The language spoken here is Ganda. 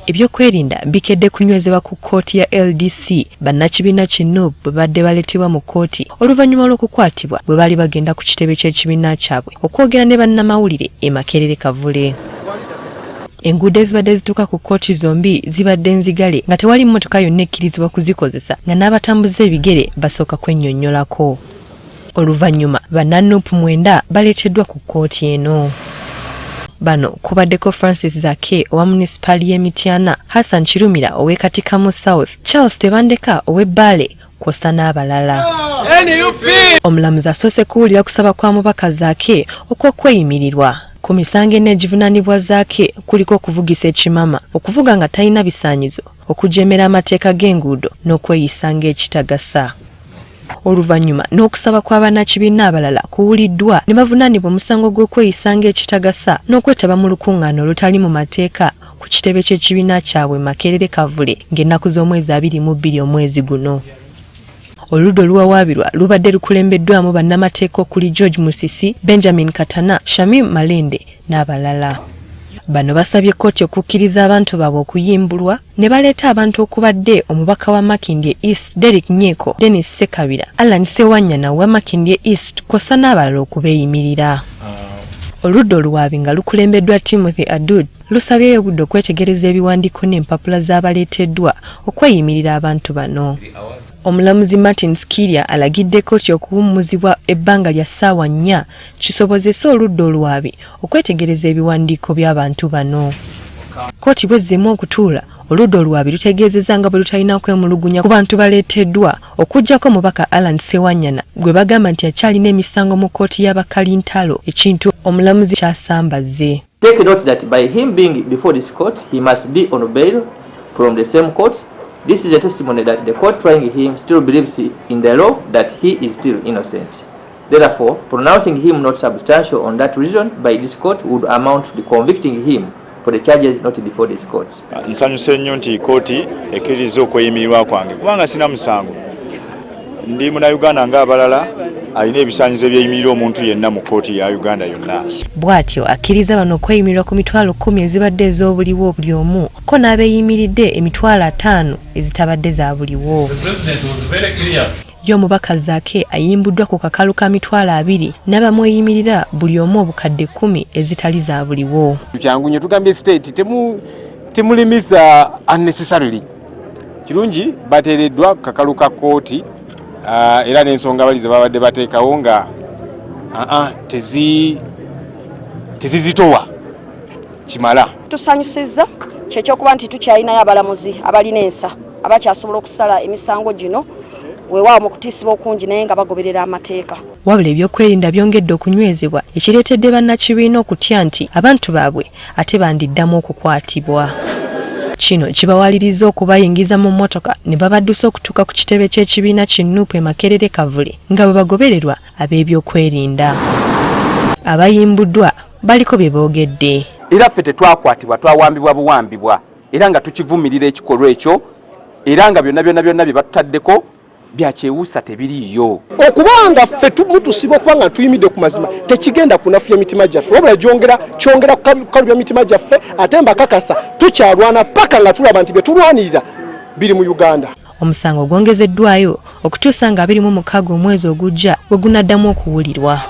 Ebyokwerinda bikedde kunywezebwa ku kkooti ya LDC bannakibiina kino bwe badde baleetebwa mu kkooti oluvannyuma lw'okukwatibwa bwe baali bagenda ku kitebe ky'ekibiina kyabwe okwogera ne bannamawulire e Makerere Kavule. Enguudo ezibadde zituuka ku kkooti zombi zibadde nzigale nga tewali mmotoka yonna ekkirizibwa kuzikozesa nga n'abatambuza ebigere basooka kwennyonnyolako. Oluvannyuma bannanuupu 9 baleeteddwa ku kkooti eno. Bano kubaddeko Francis Zake owa munisipaali y'Emityana, Hassan Kirumira ow'e Katikamu South, Charles Tebandeka ow'e Bale kwosa n'abalala. Omulamuzi asoose kuwulira kusaba kwa mubaka Zake okw'okweyimirirwa. Ku misango ena egivunaanibwa Zake kuliko okuvugisa ekimama, okuvuga nga talina bisaanyizo, okujeemera amateeka g'enguudo n'okweyisa ng'ekitagasa. Oluvannyuma n'okusaba kw'abannakibiina abalala kuwuliddwa ne bavunaanibwa omusango gw'okweyisa ng'ekitagasa n'okwetaba mu lukuŋŋaana olutali mu mateeka ku kitebe ky'ekibiina kyabwe Makerere Kavule ng'ennaku z'omwezi 22 omwezi guno. Oludda oluwawaabirwa lubadde lukulembeddwamu bannamateeka okuli George Musisi, Benjamin Katana, Shamim Malende n'abalala. Bano basabye kkooti okukkiriza abantu baabwe okuyimbulwa ne baleeta abantu okubadde omubaka wa Makindye East Derek Nyeko, Dennis Sekabira, Alan Sewanyana wa Makindye East kwosa n'abalala okubeeyimirira. Oludda oluwaabi nga lukulembeddwa Timothy Adud lusabyeyo obudde okwetegereza ebiwandiiko n'empapula z'abaleeteddwa okweyimirira abantu bano. Omulamuzi Martin Skirya alagidde kkooti okuwummuzibwa ebbanga lya ssaawa 4 kisobozese oludda oluwaabi okwetegereza ebiwandiiko by'abantu bano. Kkooti bwezzeemu okutuula, oludda oluwaabi lutegeezezza nga bwe lutalina kwemulugunya ku bantu baleeteddwa okuggyako omubaka Alan Sewanyana gwe bagamba nti akyalina emisango mu kkooti y'abakalintalo, ekintu omulamuzi kyasambazze. Take note that by him being before this court, he must be on bail from the same court. This is a testimony that the court trying him still believes in the law that he is still innocent. Therefore, pronouncing him not substantial on that reason by this court would amount to convicting him for the charges not before this court. Nsanyuse nnyo nti kkooti ekkiriza okweyimirirwa kwange kubanga sina musango. Ndi Munnayuganda ng'abalala alina ebisaanyizo ebyeyimirira omuntu yenna mu kkooti ya Uganda yonna. Bw'atyo akkiriza bano okweyimirira ku mitwalo 10 ezibadde ez'obuliwo buli omu ko n'abeeyimiridde emitwalo 5 ezitabadde za buliwo. Y'omubaka Zake ayimbuddwa ku kakalu ka mitwalo 2 n'abamweyimirira buli omu obukadde 10 ezitali za buliwo. Kyangu nnyo tugambye state temulimiza unnecessarily. Kirungi bateereddwa ku kakalu ka kkooti era n'ensonga balize babadde bateekawo nga tezizitowa kimala. Tusanyusizza kyekyokuba nti tukyalinayo abalamuzi abalina ensa abakyasobola okusala emisango gino weewaawo mu kutiisibwa okungi naye nga bagoberera amateeka. Wabula ebyokwerinda byongedde okunywezebwa ekireetedde bannakibiina okutya nti abantu baabwe ate bandiddamu okukwatibwa. Kino kibawaliriza okubayingiza mu mmotoka ne babaddusa okutuuka ku kitebe ky'ekibiina kinnuupu e Makerere Kavule nga bwe bagobererwa ab'ebyokwerinda. Abayimbuddwa baliko bye boogedde. Era ffe tetwakwatibwa, twawambibwa buwambibwa era nga tukivumirira ekikolwa ekyo era nga byonna bye batutaddeko byakyewuusa tebiriiyo. Okubanga ffe tumutusiba okubanga tuyimidde ku mazima tekigenda kunafuya mitima gyaffe wabula kyongera kukalubya mitima gyaffe ate mbakakasa tukyalwana paka nga tulaba nti bye tulwanirira biri mu Uganda. Omusango gwongezeddwayo okutuusa nga 26 omwezi ogujja bwe gunaddamu okuwulirwa.